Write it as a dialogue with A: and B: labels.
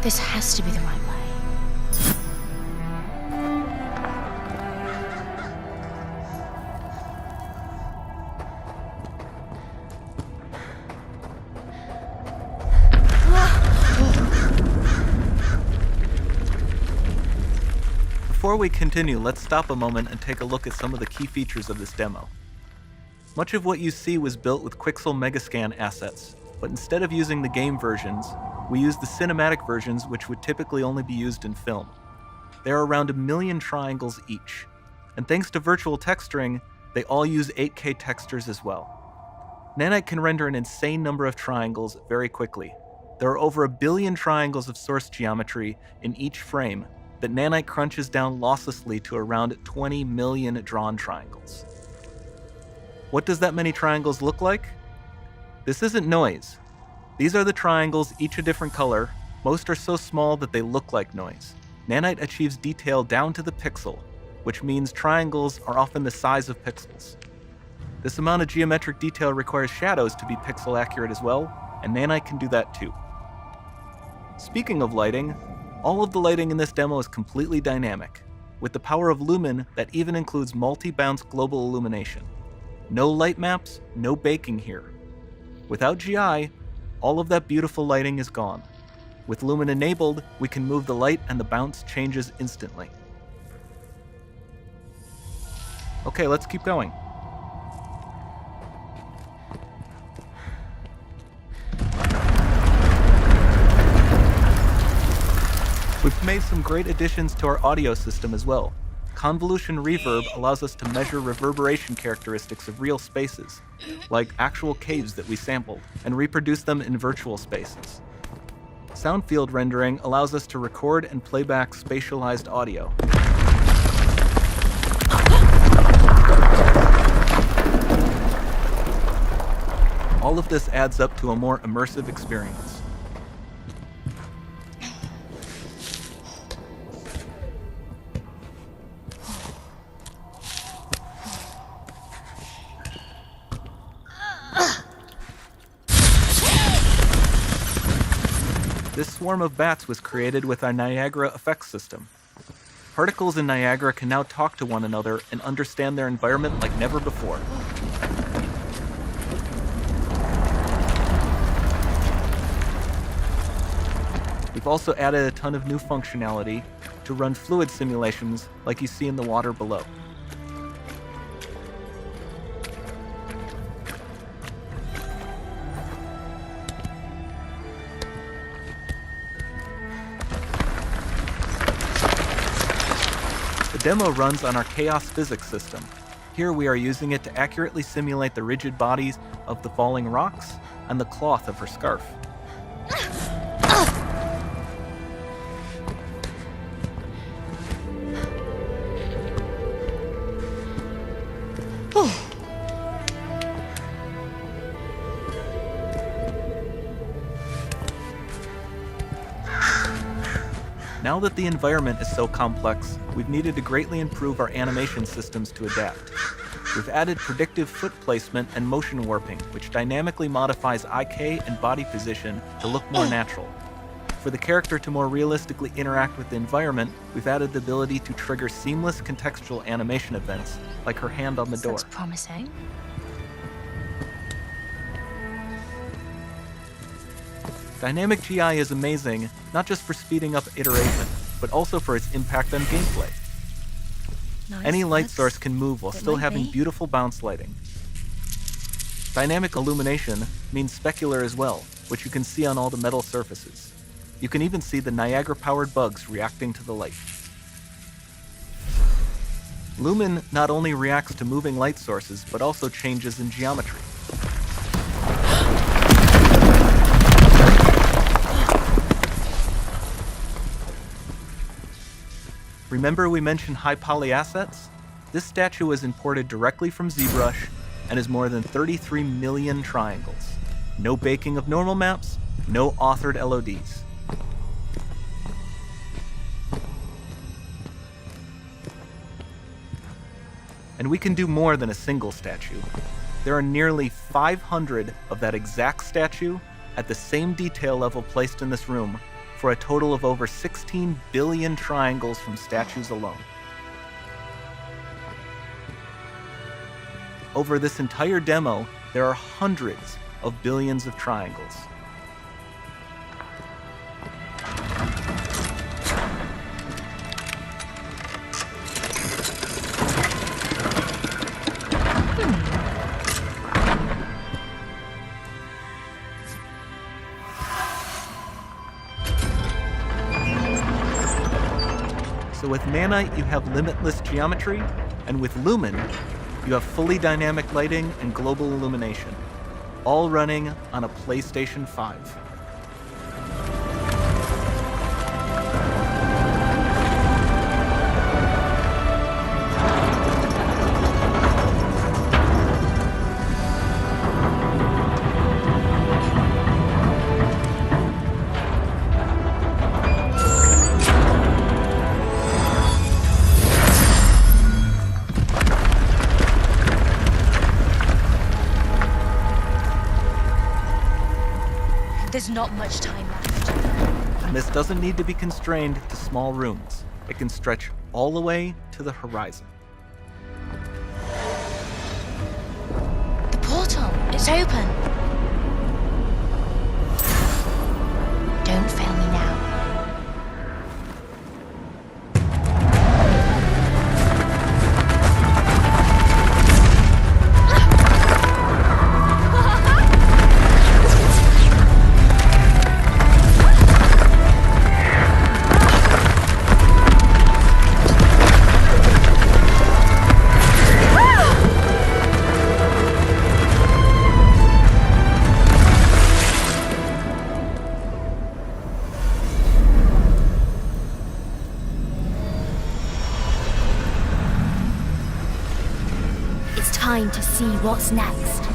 A: This has to be the right way.
B: Before we continue, let's stop a moment and take a look at some of the key features of this demo. Much of what you see was built with Quixel Megascan assets, but instead of using the game versions, we used the cinematic versions, which would typically only be used in film. There are around 1 million triangles each, and thanks to virtual texturing, they all use 8K textures as well. Nanite can render an insane number of triangles very quickly. There are over 1 billion triangles of source geometry in each frame that Nanite crunches down losslessly to around 20 million drawn triangles. What does that many triangles look like? This isn't noise. These are the triangles, each a different color. Most are so small that they look like noise. Nanite achieves detail down to the pixel, which means triangles are often the size of pixels. This amount of geometric detail requires shadows to be pixel accurate as well, and Nanite can do that too. Speaking of lighting, all of the lighting in this demo is completely dynamic, with the power of Lumen that even includes multi-bounce global illumination. No light maps, no baking here. Without GI, all of that beautiful lighting is gone. With Lumen enabled, we can move the light and the bounce changes instantly. Okay, let's keep going. We've made some great additions to our audio system as well. Convolution reverb allows us to measure reverberation characteristics of real spaces, like actual caves that we sampled, and reproduce them in virtual spaces. Sound field rendering allows us to record and playback spatialized audio. All of this adds up to a more immersive experience. This swarm of bats was created with our Niagara effects system. Particles in Niagara can now talk to one another and understand their environment like never before. We've also added a ton of new functionality to run fluid simulations like you see in the water below. The demo runs on our chaos physics system. Here we are using it to accurately simulate the rigid bodies of the falling rocks and the cloth of her scarf. Now that the environment is so complex, we've needed to greatly improve our animation systems to adapt. We've added predictive foot placement and motion warping, which dynamically modifies IK and body position to look more natural. For the character to more realistically interact with the environment, we've added the ability to trigger seamless contextual animation events, like her hand on the door.
A: Looks promising.
B: Dynamic GI is amazing, not just for speeding up iteration, but also for its impact on gameplay.
A: Nice.
B: Any light source can move while still having
A: be.
B: beautiful bounce lighting. Dynamic illumination means specular as well, which you can see on all the metal surfaces. You can even see the Niagara-powered bugs reacting to the light. Lumen not only reacts to moving light sources, but also changes in geometry. Remember we mentioned high poly assets? This statue was imported directly from ZBrush and is more than 33 million triangles. No baking of normal maps, no authored LODs. And we can do more than a single statue. There are nearly 500 of that exact statue at the same detail level placed in this room for a total of over 16 billion triangles from statues alone. Over this entire demo, there are hundreds of billions of triangles. So with Manite, you have limitless geometry, and with Lumen, you have fully dynamic lighting and global illumination, all running on a PlayStation 5.
A: There's not much time left.
B: And this doesn't need to be constrained to small rooms. It can stretch all the way to the horizon.
A: The portal, it's open. Don't fail me now.
C: It's time to see what's next.